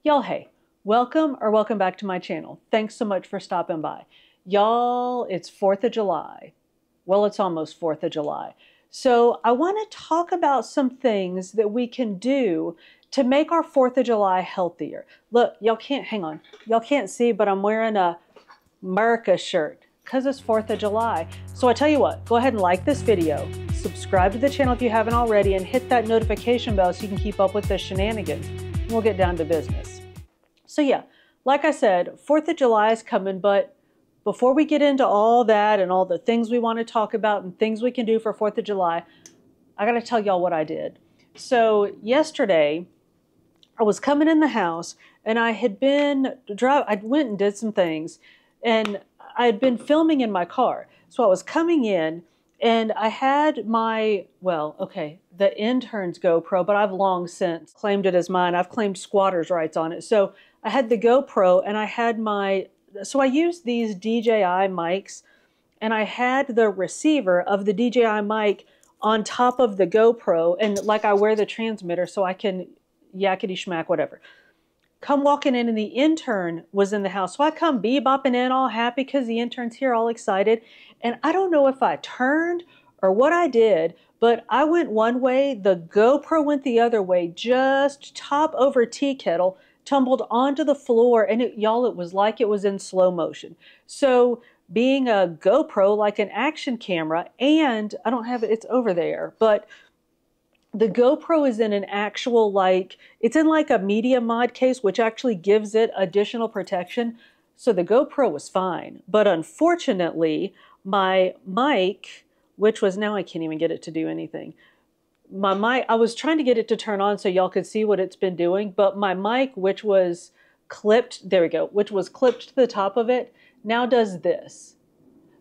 Y'all, hey, welcome back to my channel. Thanks so much for stopping by. Y'all, it's 4th of July. Well, it's almost 4th of July. So I want to talk about some things that we can do to make our 4th of July healthier. Look, y'all can't, hang on. Y'all can't see, but I'm wearing a America shirt because it's 4th of July. So I tell you what, go ahead and like this video, subscribe to the channel if you haven't already, and hit that notification bell so you can keep up with the shenanigans. And we'll get down to business. So yeah, like I said, 4th of July is coming, but before we get into all that and all the things we want to talk about and things we can do for 4th of July, I got to tell y'all what I did. So yesterday, I was coming in the house and I went and did some things and I had been filming in my car. So I was coming in and I had my, the intern's GoPro, but I've long since claimed it as mine. I've claimed squatters' rights on it. So I had the GoPro and I had so I used these DJI mics and I had the receiver of the DJI mic on top of the GoPro, and like I wear the transmitter so I can yakety schmack, whatever. Come walking in and the intern was in the house. So I come bebopping in all happy because the intern's here all excited. And I don't know if I turned or what I did, but I went one way, the GoPro went the other way, just top over tea kettle, tumbled onto the floor, and y'all, it was like it was in slow motion. So being a GoPro, like an action camera, and I don't have it, it's over there, but the GoPro is in an actual, it's in like a media mod case, which actually gives it additional protection. So the GoPro was fine. But unfortunately, my mic, which was, now I can't even get it to do anything. My mic, I was trying to get it to turn on so y'all could see what it's been doing, but my mic, which was clipped, there we go, which was clipped to the top of it, now does this.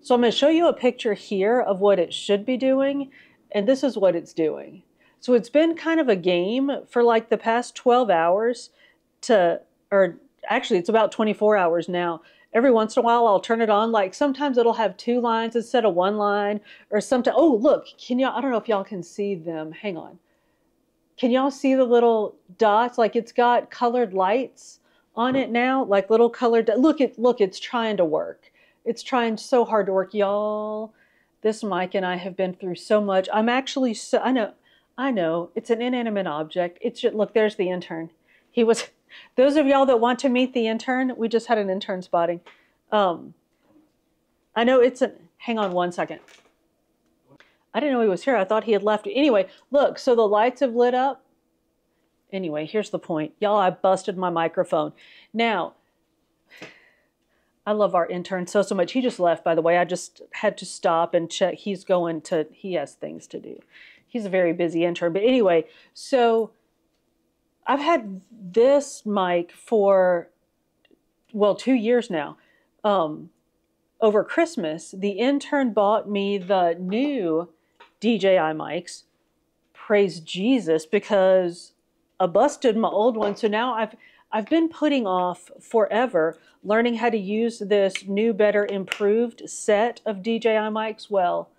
So I'm going to show you a picture here of what it should be doing, and this is what it's doing. So it's been kind of a game for like the past 12 hours or actually it's about 24 hours now. Every once in a while I'll turn it on. Like sometimes it'll have 2 lines instead of 1 line, or sometimes, oh look, I don't know if y'all can see them. Hang on. Can y'all see the little dots? Like it's got colored lights on it now, like little colored, look, it's trying to work. It's trying so hard to work, y'all. This mic and I have been through so much. I'm actually I know, it's an inanimate object. It's just, look, there's the intern. Those of y'all that want to meet the intern, we just had an intern spotting. I know hang on one second. I didn't know he was here. I thought he had left. Anyway, look, so the lights have lit up. Anyway, here's the point. Y'all, I busted my microphone. Now, I love our intern so much. He just left, by the way. I just had to stop and check. He has things to do. He's a very busy intern. But anyway, so I've had this mic for, 2 years now. Over Christmas, the intern bought me the new DJI mics. Praise Jesus, because I busted my old one. So now I've been putting off forever learning how to use this new, better, improved set of DJI mics. Well,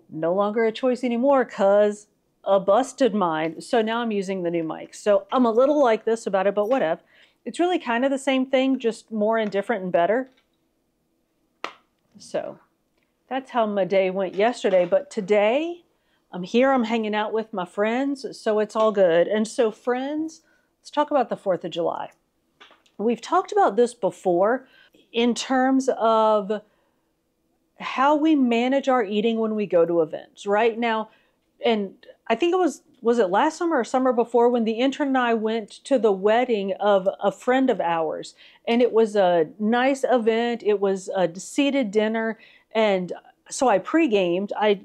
no longer a choice anymore because I busted mine. So now I'm using the new mic. So I'm a little like this about it, but whatever. It's really kind of the same thing, just more and different and better. So that's how my day went yesterday. But today I'm here, I'm hanging out with my friends, so it's all good. And so friends, let's talk about the 4th of July. We've talked about this before in terms of how we manage our eating when we go to events. Right now, and I think it was it last summer or summer before, when the intern and I went to the wedding of a friend of ours, and it was a nice event. It was a seated dinner, and so I pre-gamed. I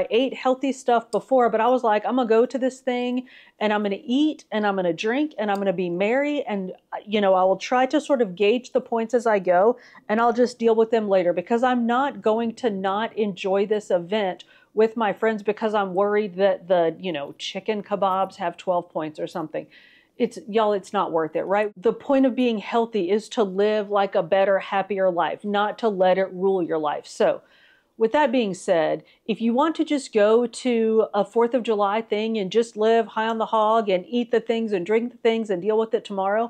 ate healthy stuff before, but I was like, I'm gonna go to this thing and I'm gonna eat and I'm gonna drink and I'm gonna be merry, and I will try to sort of gauge the points as I go, and I'll just deal with them later, because I'm not going to not enjoy this event with my friends because I'm worried that the chicken kebabs have 12 points or something. It's not worth it, right? The point of being healthy is to live like a better, happier life, not to let it rule your life. So with that being said, if you want to just go to a 4th of July thing and just live high on the hog and eat the things and drink the things and deal with it tomorrow,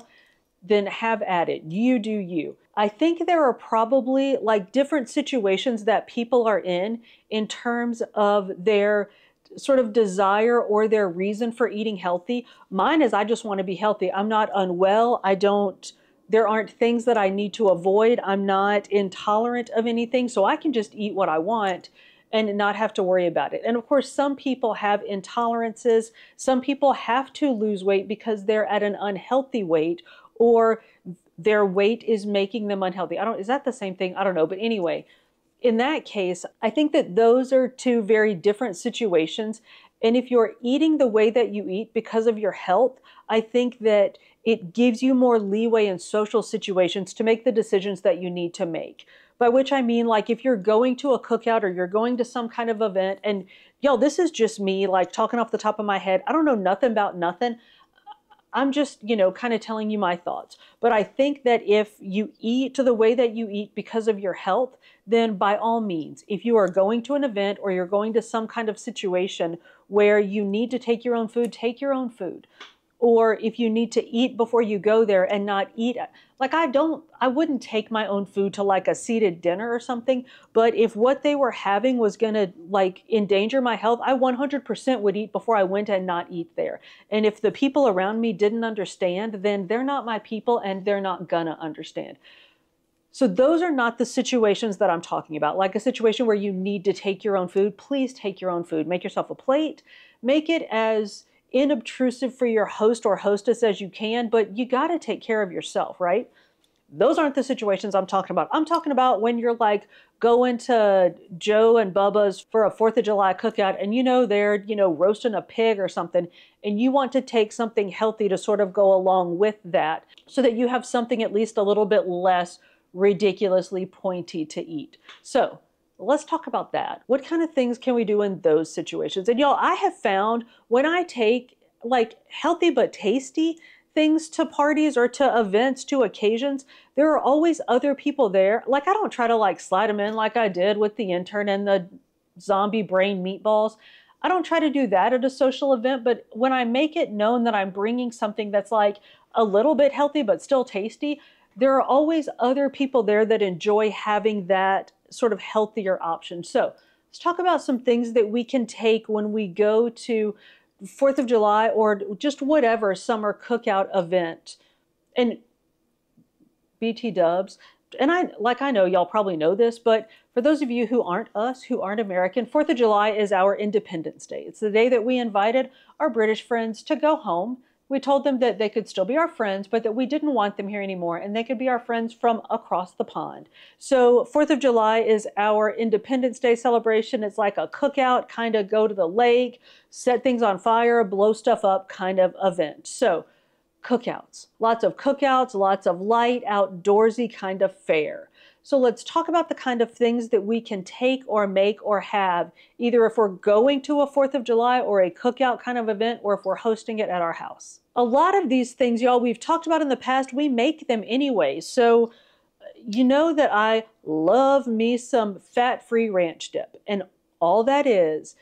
then have at it. You do you. I think there are probably like different situations that people are in terms of their sort of desire or their reason for eating healthy. Mine is I just want to be healthy. I'm not unwell. There aren't things that I need to avoid. I'm not intolerant of anything, so I can just eat what I want and not have to worry about it. And of course, some people have intolerances. Some people have to lose weight because they're at an unhealthy weight, or their weight is making them unhealthy. Is that the same thing? I don't know. But anyway, in that case, I think that those are two very different situations. And if you're eating the way that you eat because of your health, I think that it gives you more leeway in social situations to make the decisions that you need to make. By which I mean, like, if you're going to a cookout or you're going to some kind of event, and y'all, this is just me, like, talking off the top of my head. I don't know nothing about nothing. I'm just, kind of telling you my thoughts. But I think that if you eat the way that you eat because of your health, then by all means, if you are going to an event or you're going to some kind of situation where you need to take your own food, take your own food. Or if you need to eat before you go there and not eat, like I wouldn't take my own food to like a seated dinner or something, but if what they were having was gonna like endanger my health, I 100% would eat before I went and not eat there. And if the people around me didn't understand, then they're not my people and they're not gonna understand. So those are not the situations that I'm talking about. Like a situation where you need to take your own food, please take your own food. Make yourself a plate, make it as inobtrusive for your host or hostess as you can, but you got to take care of yourself, right? Those aren't the situations I'm talking about. I'm talking about when you're like going to Joe and Bubba's for a 4th of July cookout and they're, roasting a pig or something, and you want to take something healthy to sort of go along with that so that you have something at least a little bit less ridiculously pointy to eat. So let's talk about that. What kind of things can we do in those situations? And y'all, I have found when I take like healthy but tasty things to parties or to events, to occasions, there are always other people there. Like I don't try to like slide them in like I did with the intern and the zombie brain meatballs. I don't try to do that at a social event, but when I make it known that I'm bringing something that's like a little bit healthy but still tasty, there are always other people there that enjoy having that sort of healthier option. So let's talk about some things that we can take when we go to 4th of July or just whatever summer cookout event. And BT dubs, and I know y'all probably know this, but for those of you who aren't us, who aren't American, 4th of July is our Independence Day. It's the day that we invited our British friends to go home. We told them that they could still be our friends, but that we didn't want them here anymore, and they could be our friends from across the pond. So 4th of July is our Independence Day celebration. It's like a cookout, kind of go to the lake, set things on fire, blow stuff up kind of event. So cookouts, lots of light, outdoorsy kind of fare. So let's talk about the kind of things that we can take or make or have, either if we're going to a 4th of July or a cookout kind of event, or if we're hosting it at our house. A lot of these things, y'all, we've talked about in the past, we make them anyway. So you know that I love me some fat-free ranch dip. And all that is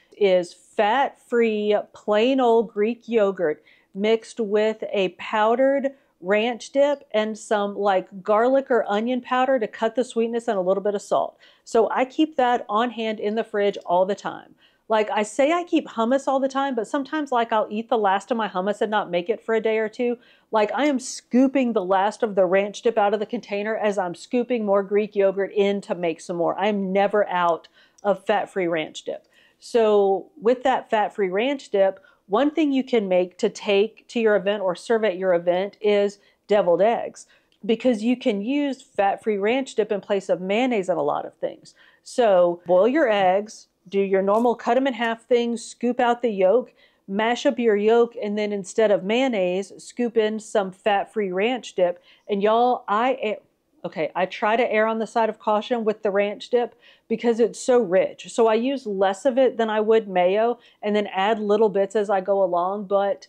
fat-free, plain old Greek yogurt mixed with a powdered ranch dip and some like garlic or onion powder to cut the sweetness and a little bit of salt. So I keep that on hand in the fridge all the time. Like I say I keep hummus all the time, but sometimes like I'll eat the last of my hummus and not make it for a day or two. Like I am scooping the last of the ranch dip out of the container as I'm scooping more Greek yogurt in to make some more. I'm never out of fat-free ranch dip. So with that fat-free ranch dip, one thing you can make to take to your event or serve at your event is deviled eggs, because you can use fat-free ranch dip in place of mayonnaise in a lot of things. So boil your eggs, do your normal cut them in half thing, scoop out the yolk, mash up your yolk, and then instead of mayonnaise, scoop in some fat-free ranch dip. And y'all, I try to err on the side of caution with the ranch dip because it's so rich. So I use less of it than I would mayo and then add little bits as I go along. But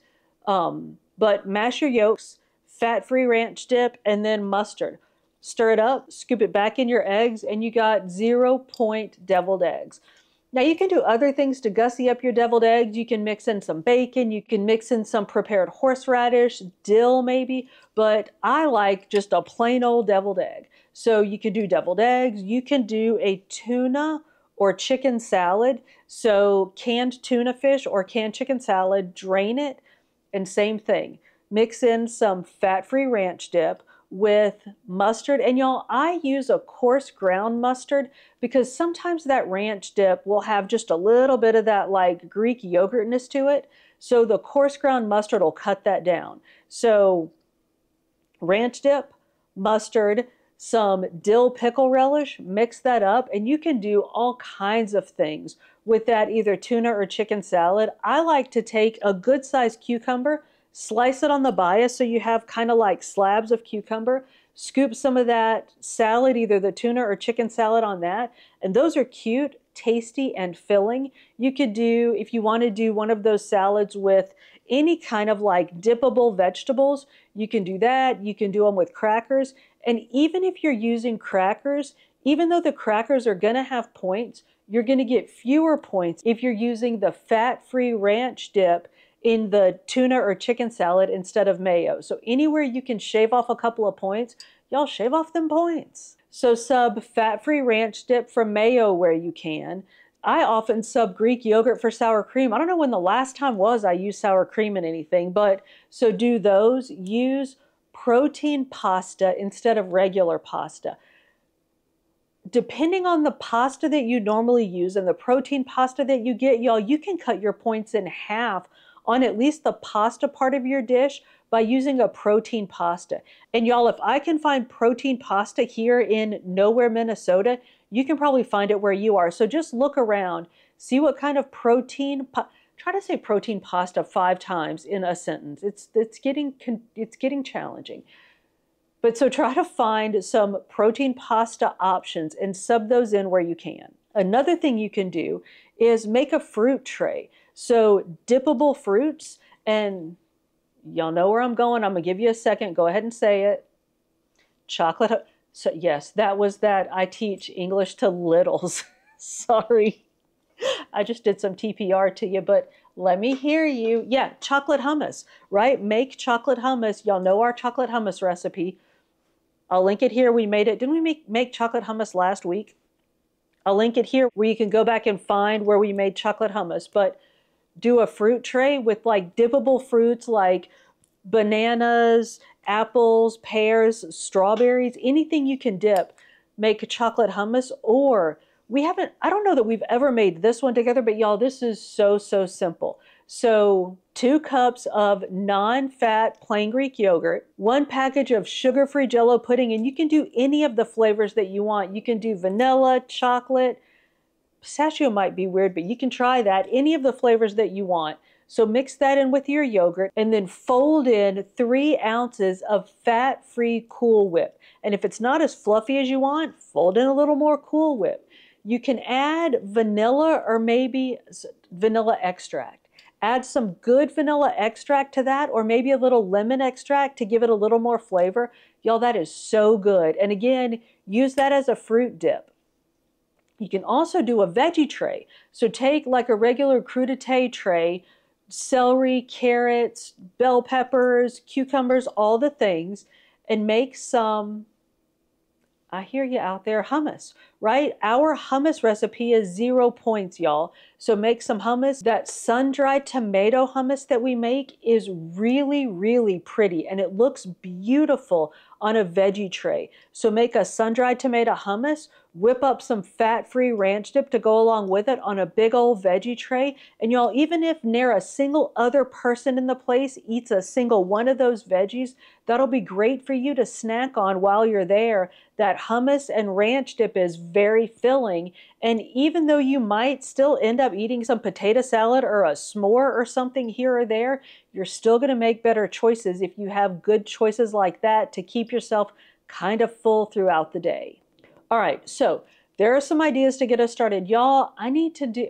mash your yolks, fat-free ranch dip, and then mustard. Stir it up, scoop it back in your eggs, and you got 0 point deviled eggs. Now you can do other things to gussy up your deviled eggs. You can mix in some bacon, you can mix in some prepared horseradish, dill maybe, but I like just a plain old deviled egg. So you can do deviled eggs, you can do a tuna or chicken salad. So canned tuna fish or canned chicken salad, drain it, and same thing. Mix in some fat-free ranch dip with mustard. And y'all, I use a coarse ground mustard because sometimes that ranch dip will have just a little bit of that like Greek yogurtness to it. So the coarse ground mustard will cut that down. So ranch dip, mustard, some dill pickle relish, mix that up, and you can do all kinds of things with that either tuna or chicken salad. I like to take a good sized cucumber, slice it on the bias so you have kind of like slabs of cucumber, scoop some of that salad, either the tuna or chicken salad on that, and those are cute, tasty, and filling. You could do, if you want to do one of those salads with any kind of like dippable vegetables, you can do that. You can do them with crackers. And even if you're using crackers, even though the crackers are going to have points, you're going to get fewer points if you're using the fat-free ranch dip in the tuna or chicken salad instead of mayo. So anywhere you can shave off a couple of points, y'all shave off them points. So sub fat-free ranch dip from mayo where you can. I often sub Greek yogurt for sour cream. I don't know when the last time was I used sour cream in anything, but so do those. Use protein pasta instead of regular pasta. Depending on the pasta that you normally use and the protein pasta that you get, y'all, you can cut your points in half on at least the pasta part of your dish by using a protein pasta. And y'all, if I can find protein pasta here in nowhere, Minnesota, you can probably find it where you are. So just look around, see what kind of protein, try to say protein pasta 5 times in a sentence. It's getting challenging. But so try to find some protein pasta options and sub those in where you can. Another thing you can do is make a fruit tray. So dippable fruits, and y'all know where I'm going. I'm gonna give you a second. Go ahead and say it. Chocolate. So yes, that was that. I teach English to littles. Sorry. I just did some TPR to you, but let me hear you. Yeah, chocolate hummus, right? Make chocolate hummus. Y'all know our chocolate hummus recipe. I'll link it here. We made it. Didn't we make chocolate hummus last week? I'll link it here where you can go back and find where we made chocolate hummus. But do a fruit tray with like dippable fruits like bananas, apples, pears, strawberries, anything you can dip. Make a chocolate hummus. Or I don't know that we've ever made this one together, but y'all, this is so simple. So 2 cups of non-fat plain Greek yogurt, 1 package of sugar-free Jell-O pudding, and you can do any of the flavors that you want. You can do vanilla, chocolate, pistachio might be weird, but you can try that, any of the flavors that you want. So mix that in with your yogurt and then fold in 3 ounces of fat-free Cool Whip. And if it's not as fluffy as you want, fold in a little more Cool Whip. You can add vanilla or maybe vanilla extract. Add some good vanilla extract to that, or maybe a little lemon extract to give it a little more flavor. Y'all, that is so good. And again, use that as a fruit dip. You can also do a veggie tray. So take like a regular crudité tray, celery, carrots, bell peppers, cucumbers, all the things, and make some, I hear you out there, hummus, right? Our hummus recipe is 0 points, y'all. So make some hummus. That sun-dried tomato hummus that we make is really pretty, and it looks beautiful on a veggie tray. So make a sun-dried tomato hummus, whip up some fat-free ranch dip to go along with it on a big old veggie tray. And y'all, even if ne'er a single other person in the place eats a single one of those veggies, that'll be great for you to snack on while you're there. That hummus and ranch dip is very filling. And even though you might still end up eating some potato salad or a s'more or something here or there, you're still going to make better choices if you have good choices like that to keep yourself kind of full throughout the day. All right, so there are some ideas to get us started. Y'all, I need to do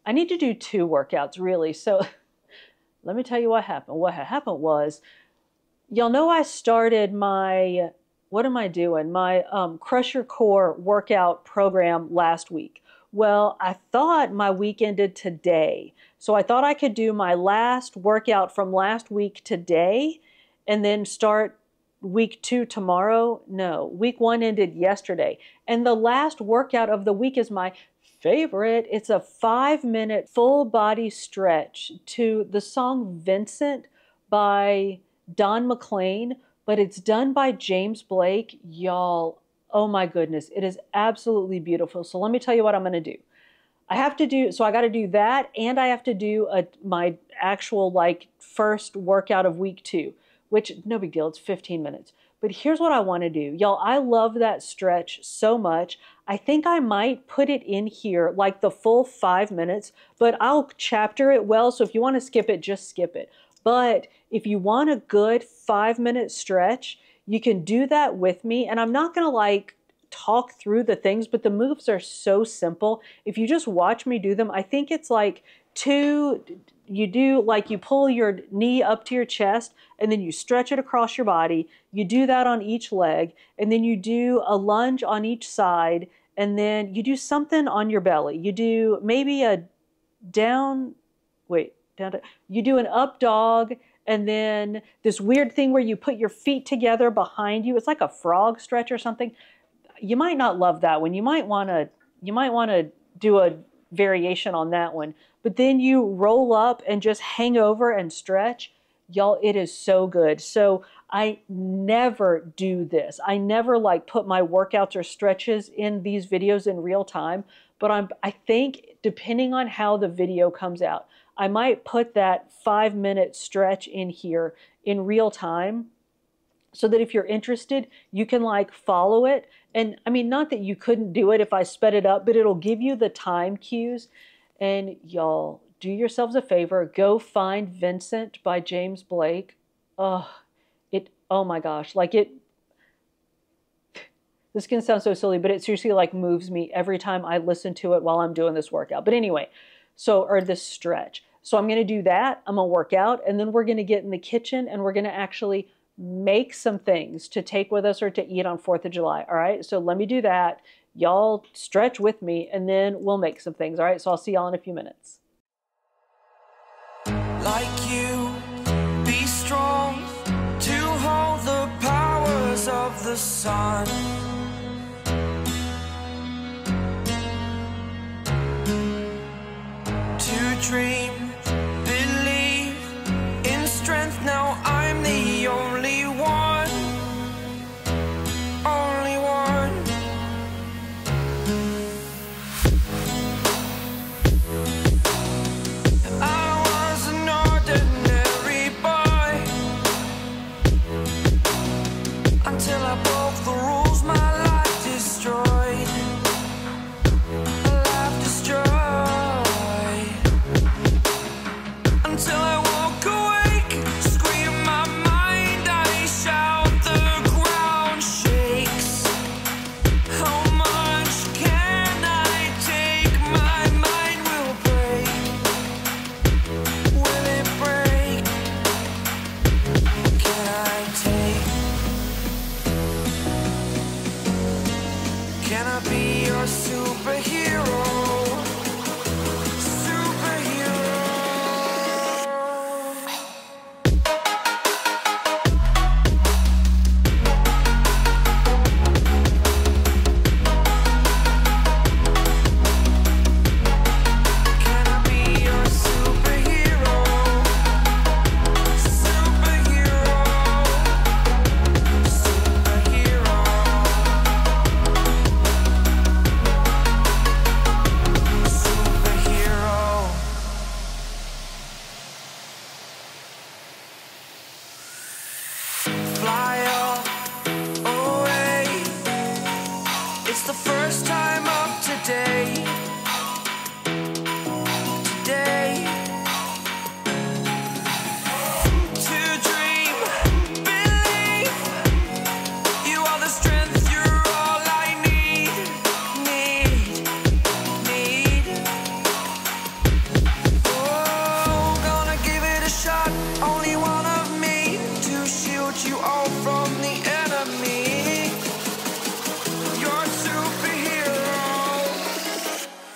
2 workouts really. So let me tell you what happened. What happened was, y'all know I started my, what am I doing? My Crush Your Core workout program last week. Well, I thought my week ended today. So I thought I could do my last workout from last week today and then start week 2 tomorrow. No, week 1 ended yesterday. And the last workout of the week is my favorite. It's a 5-minute full body stretch to the song Vincent by Don McLean, but it's done by James Blake. Y'all, oh my goodness, it is absolutely beautiful. So let me tell you what I'm going to do. I got to do that, and I have to do my actual first workout of week 2, which no big deal, it's 15 minutes. But here's what I want to do. Y'all, I love that stretch so much. I think I might put it in here like the full 5 minutes, but I'll chapter it well. So if you want to skip it, just skip it. But if you want a good 5-minute stretch, you can do that with me. And I'm not going to talk through the things, but the moves are so simple. If you just watch me do them, I think it's you pull your knee up to your chest and then you stretch it across your body. You do that on each leg, and then you do a lunge on each side, and then you do something on your belly. You do maybe you do an up dog, and then this weird thing where you put your feet together behind you. It's like a frog stretch or something. You might not love that one. You might want to do a variation on that one. But then you roll up and just hang over and stretch. Y'all, it is so good. So I never do this. I never put my workouts or stretches in these videos in real time. But I think depending on how the video comes out, I might put that 5-minute stretch in here in real time, so that if you're interested, you can follow it. And I mean, not that you couldn't do it if I sped it up, but it'll give you the time cues. And y'all, do yourselves a favor, go find Vincent by James Blake. Oh my gosh, this can sound so silly, but it seriously moves me every time I listen to it while I'm doing this workout. But anyway, or this stretch. So I'm going to do that. I'm going to work out, and then we're going to get in the kitchen and we're going to actually make some things to take with us or to eat on 4th of July. All right. So let me do that. Y'all stretch with me, and then we'll make some things. All right. So I'll see y'all in a few minutes. Like you, be strong to hold the powers of the sun. To dream, believe in strength. Now I'm the only one, only one. I was an ordinary boy until I broke the rules. My life destroyed, a life destroyed. Until I walk awake, scream my mind, I shout, the ground shakes. How much can I take? My mind will break. Will it break? Can I take? Can I be your superhero?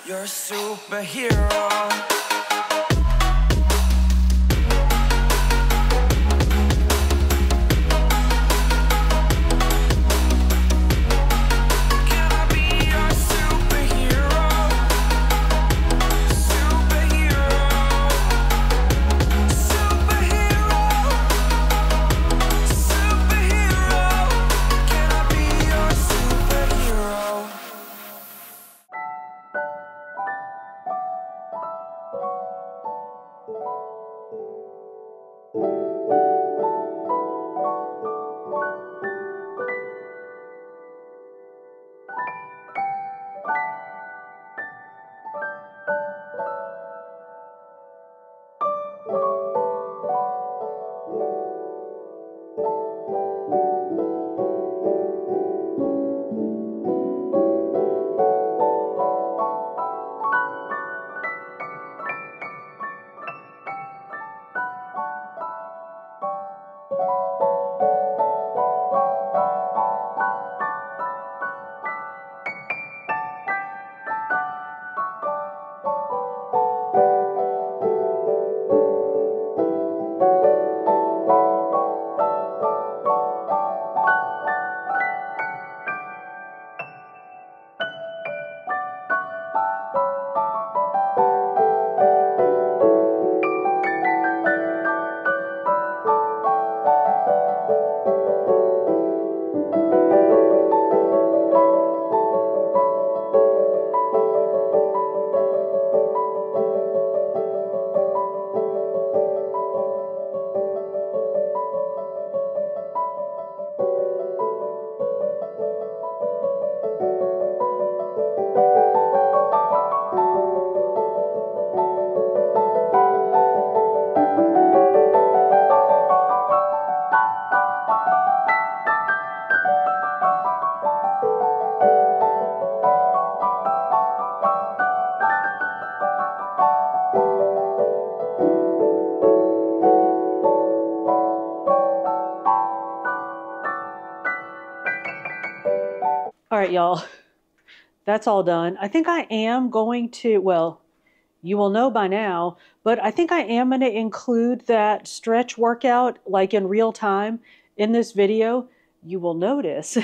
You're a superhero. All right, y'all, that's all done. I think I am going to, well, you will know by now, but I think I am going to include that stretch workout like in real time in this video. You will notice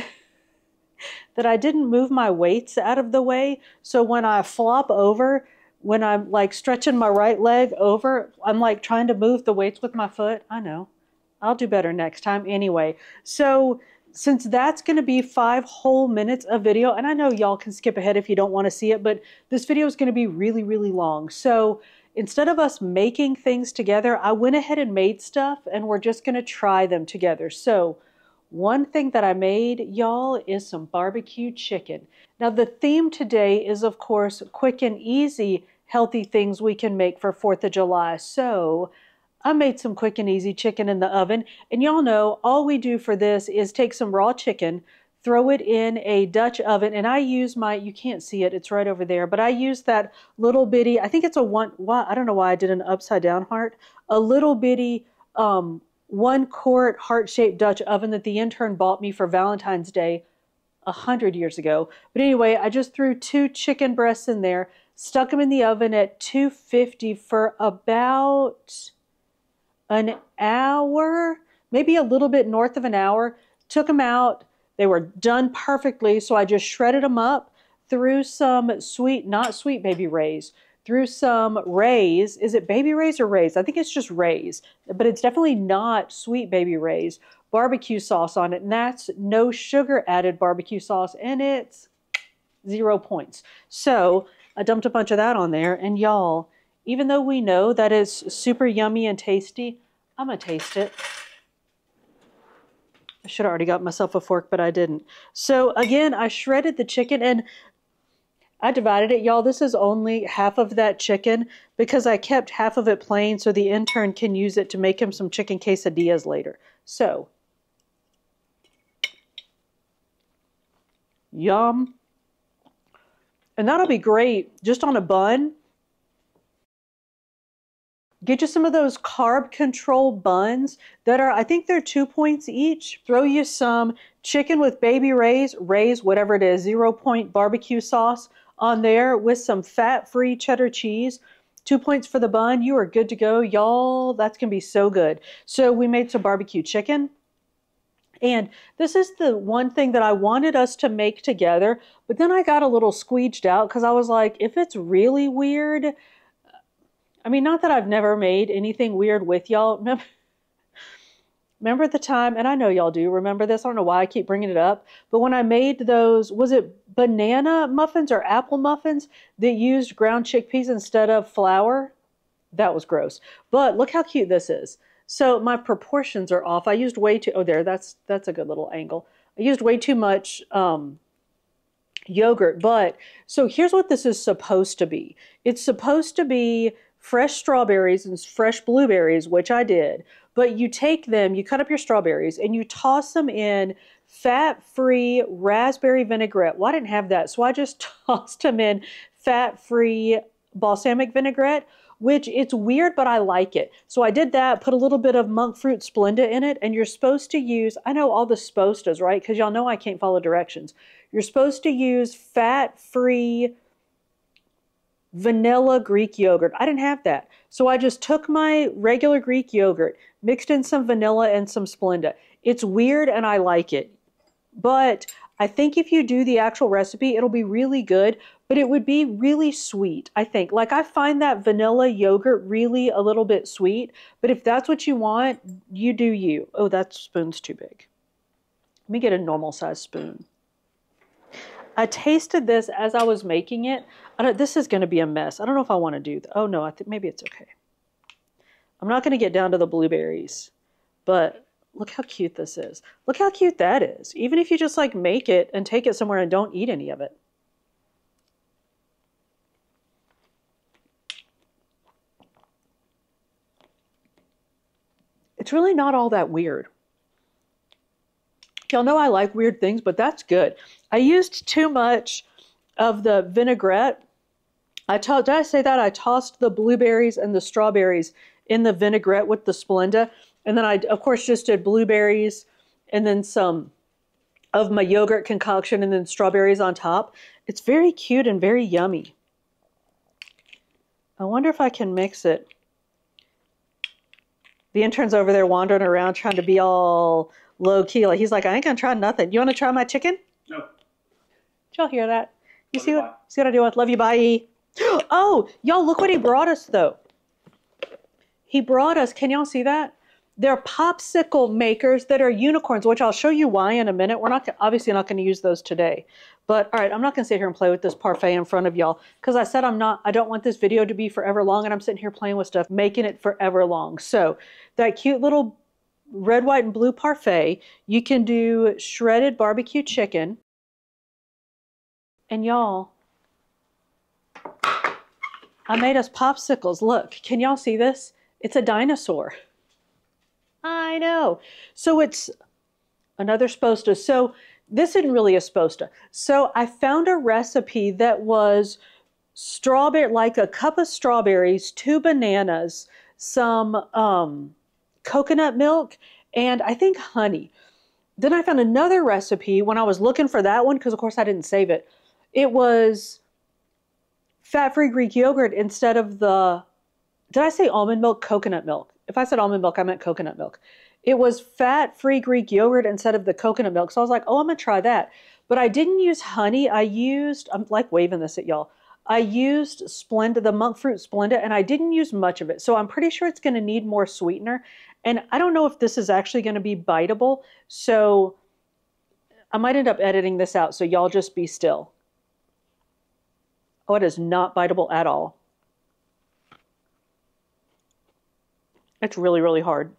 that I didn't move my weights out of the way. So when I flop over, when I'm like stretching my right leg over, I'm like trying to move the weights with my foot. I know. I'll do better next time anyway. So since that's going to be 5 whole minutes of video, and I know y'all can skip ahead if you don't want to see it, but this video is going to be really, really long. So instead of us making things together, I went ahead and made stuff, and we're just going to try them together. So one thing that I made, y'all, is some barbecue chicken. Now, the theme today is, of course, quick and easy, healthy things we can make for 4th of July. So I made some quick and easy chicken in the oven, and y'all know all we do for this is take some raw chicken, throw it in a Dutch oven, and I use my, you can't see it, it's right over there, but I use that little bitty, I think it's a I don't know why I did an upside down heart, a little bitty 1-quart heart-shaped Dutch oven that the intern bought me for Valentine's Day 100 years ago. But anyway, I just threw 2 chicken breasts in there, stuck them in the oven at 250 for about an hour, maybe a little bit north of an hour, took them out. They were done perfectly, so I just shredded them up, threw some sweet, not Sweet Baby Ray's, threw some Ray's. Is it Baby Ray's or Ray's? I think it's just Ray's, but it's definitely not Sweet Baby Ray's. Barbecue sauce on it, and that's no sugar added barbecue sauce, and it's 0 points. So I dumped a bunch of that on there, and y'all, even though we know that it's super yummy and tasty, I'm going to taste it. I should have already got myself a fork, but I didn't. So again, I shredded the chicken, and I divided it. Y'all, this is only half of that chicken because I kept half of it plain so the intern can use it to make him some chicken quesadillas later. So, yum. And that'll be great just on a bun. Get you some of those carb control buns that are, I think they're 2 points each. Throw you some chicken with Baby Ray's, whatever it is, 0 point barbecue sauce on there with some fat-free cheddar cheese. 2 points for the bun. You are good to go. Y'all, that's going to be so good. So we made some barbecue chicken. And this is the one thing that I wanted us to make together, but then I got a little squeeged out because I was like, if it's really weird, I mean, not that I've never made anything weird with y'all. Remember the time, and I know y'all do remember this, I don't know why I keep bringing it up, but when I made those, was it banana muffins or apple muffins that used ground chickpeas instead of flour? That was gross. But look how cute this is. So my proportions are off. I used way too, oh there, that's a good little angle. I used way too much yogurt, but so here's what this is supposed to be. It's supposed to be fresh strawberries and fresh blueberries, which I did, but you take them, you cut up your strawberries and you toss them in fat-free raspberry vinaigrette. Well, I didn't have that, so I just tossed them in fat-free balsamic vinaigrette, which it's weird, but I like it. So I did that, put a little bit of monk fruit Splenda in it, and you're supposed to use, I know all the supposed to's, right? Because y'all know I can't follow directions. You're supposed to use fat-free vanilla Greek yogurt. I didn't have that. So I just took my regular Greek yogurt, mixed in some vanilla and some Splenda. It's weird and I like it. But I think if you do the actual recipe, it'll be really good, but it would be really sweet, I think. Like I find that vanilla yogurt really a little bit sweet, but if that's what you want, you do you. Oh, that spoon's too big. Let me get a normal size spoon. I tasted this as I was making it. This is going to be a mess. I don't know if I want to do oh no, I think maybe it's okay. I'm not going to get down to the blueberries, but look how cute this is. Look how cute that is. Even if you just like make it and take it somewhere and don't eat any of it. It's really not all that weird. Y'all know I like weird things, but that's good. I used too much of the vinaigrette. Did I say that? I tossed the blueberries and the strawberries in the vinaigrette with the Splenda. And then I, of course, just did blueberries and then some of my yogurt concoction and then strawberries on top. It's very cute and very yummy. I wonder if I can mix it. The intern's over there wandering around trying to be all low-key. Like he's like, I ain't gonna try nothing. You want to try my chicken? No. Did y'all hear that? You see what I do? Love you, bye. Oh, y'all, look what he brought us, though. He brought us, can y'all see that? They're popsicle makers that are unicorns, which I'll show you why in a minute. We're not obviously not going to use those today. But all right, I'm not going to sit here and play with this parfait in front of y'all because I said I don't want this video to be forever long, and I'm sitting here playing with stuff, making it forever long. So that cute little red, white, and blue parfait, you can do shredded barbecue chicken. And y'all, I made us popsicles. Look, can y'all see this? It's a dinosaur. I know. So it's another sposta. So this isn't really a sposta. So I found a recipe that was strawberry, like a cup of strawberries, 2 bananas, some coconut milk, and I think honey. Then I found another recipe when I was looking for that one, because of course I didn't save it. It was fat-free Greek yogurt instead of the, did I say almond milk? Coconut milk. If I said almond milk, I meant coconut milk. It was fat-free Greek yogurt instead of the coconut milk. So I was like, oh, I'm going to try that. But I didn't use honey. I'm like waving this at y'all. I used Splenda, the monk fruit Splenda, and I didn't use much of it. So I'm pretty sure it's going to need more sweetener. And I don't know if this is actually going to be biteable. So I might end up editing this out. So y'all just be still. Oh, it is not biteable at all. It's really, really hard.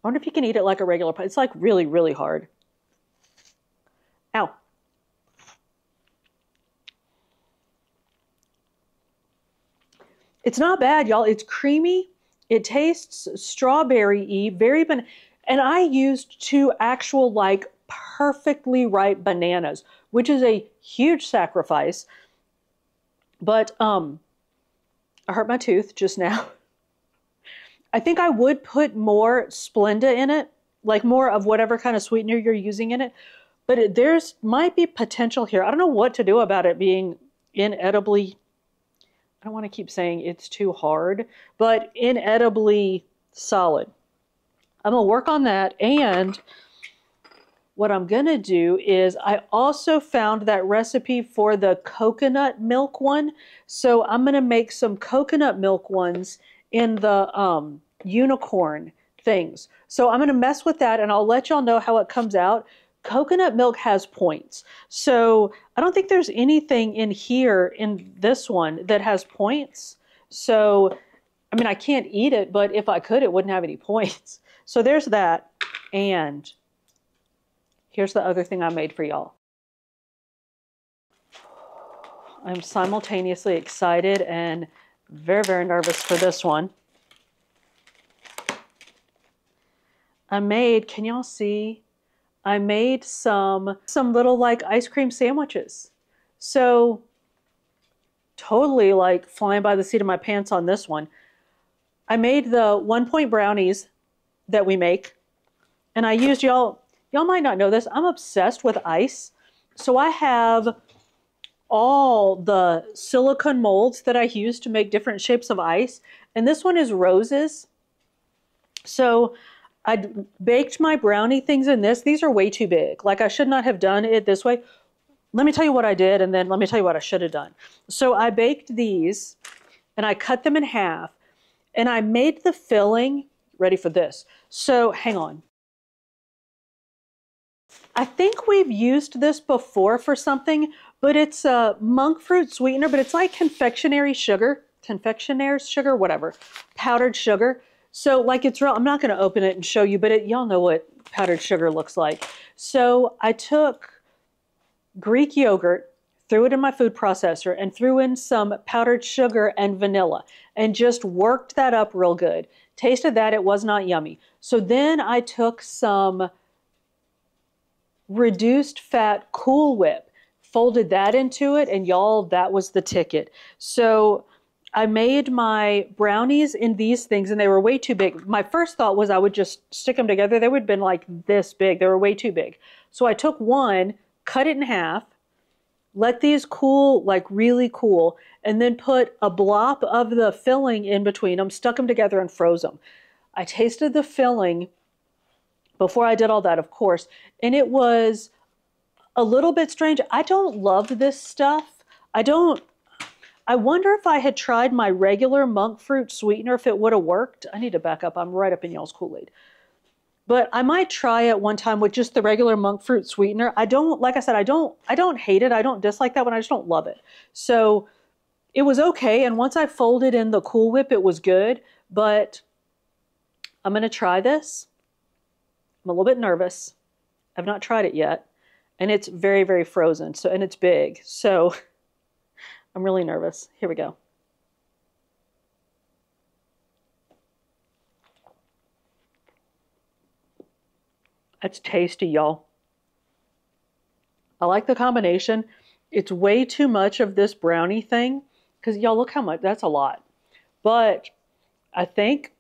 I wonder if you can eat it like a regular pie. It's like really, really hard. Ow. It's not bad, y'all. It's creamy. It tastes strawberry-y, and I used 2 actual, like, perfectly ripe bananas, which is a huge sacrifice. But, I hurt my tooth just now. I think I would put more Splenda in it, like more of whatever kind of sweetener you're using in it. But there's might be potential here. I don't know what to do about it being inedibly, I don't want to keep saying it's too hard, but inedibly solid. I'm going to work on that, and what I'm going to do is I also found that recipe for the coconut milk one. So I'm going to make some coconut milk ones in the unicorn things. So I'm going to mess with that, and I'll let y'all know how it comes out. Coconut milk has points. So I don't think there's anything in here in this one that has points. So, I mean, I can't eat it, but if I could, it wouldn't have any points. So there's that. And here's the other thing I made for y'all. I'm simultaneously excited and very, very nervous for this one. I made, can y'all see? I made some little like ice cream sandwiches. So totally like flying by the seat of my pants on this one. I made the 1-point brownies that we make. And I used, y'all might not know this, I'm obsessed with ice. So I have all the silicone molds that I use to make different shapes of ice. And this one is roses. So I baked my brownie things in this. These are way too big. Like I should not have done it this way. Let me tell you what I did, and then let me tell you what I should have done. So I baked these, and I cut them in half, and I made the filling ready for this. So hang on. I think we've used this before for something, but it's a monk fruit sweetener, but it's like confectioner's sugar, whatever, powdered sugar. So like it's real, I'm not going to open it and show you, but y'all know what powdered sugar looks like. So I took Greek yogurt, threw it in my food processor, and threw in some powdered sugar and vanilla, and just worked that up real good. Tasted that, it was not yummy. So then I took some reduced fat Cool Whip, folded that into it, and y'all, that was the ticket. So I made my brownies in these things, and they were way too big. My first thought was I would just stick them together. They would have been like this big. They were way too big. So I took one, cut it in half, let these cool, like really cool, and then put a blob of the filling in between them, stuck them together, and froze them. I tasted the filling before I did all that, of course, and it was a little bit strange. I don't love this stuff. I wonder if I had tried my regular monk fruit sweetener, if it would have worked. I need to back up. I'm right up in y'all's Kool-Aid. But I might try it one time with just the regular monk fruit sweetener. Like I said, I don't hate it. I don't dislike that one. I just don't love it. So it was okay. And once I folded in the Cool Whip, it was good. But I'm going to try this. I'm a little bit nervous. I've not tried it yet. And it's very, very frozen. And it's big. So I'm really nervous. Here we go. It's tasty, y'all. I like the combination. It's way too much of this brownie thing, because y'all look how much, that's a lot. But I think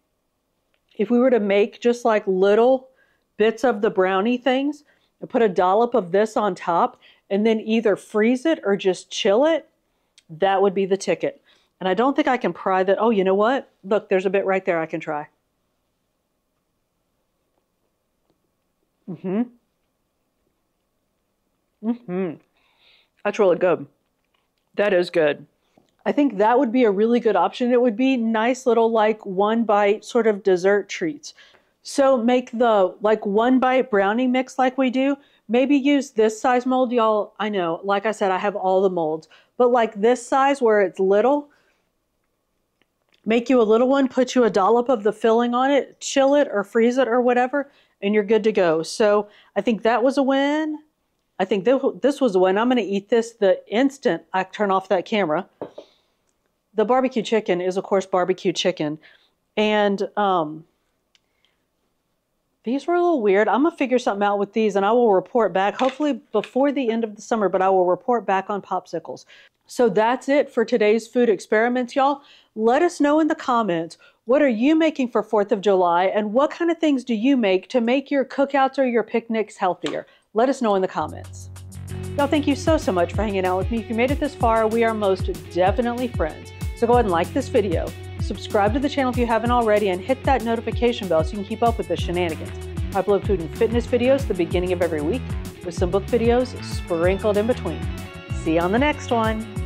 if we were to make just like little bits of the brownie things and put a dollop of this on top and then either freeze it or just chill it, that would be the ticket. And I don't think I can pry that. Oh, you know what? Look, there's a bit right there I can try. That's really good. That is good. I think that would be a really good option. It would be nice little like one bite sort of dessert treats. So make the like one bite brownie mix like we do. Maybe use this size mold, y'all. I know, like I said, I have all the molds, but like this size where it's little, make you a little one, put you a dollop of the filling on it, chill it or freeze it or whatever, and you're good to go. So I think that was a win. I think this was a win. I'm going to eat this the instant I turn off that camera. The barbecue chicken is, of course, barbecue chicken. And these were a little weird. I'm going to figure something out with these, and I will report back, hopefully before the end of the summer, but I will report back on Popsicles. So that's it for today's food experiments, y'all. Let us know in the comments, what are you making for 4th of July, and what kind of things do you make to make your cookouts or your picnics healthier? Let us know in the comments. Y'all, thank you so much for hanging out with me. If you made it this far, we are most definitely friends. So go ahead and like this video, subscribe to the channel if you haven't already, and hit that notification bell so you can keep up with the shenanigans. I upload food and fitness videos at the beginning of every week, with some book videos sprinkled in between. See you on the next one.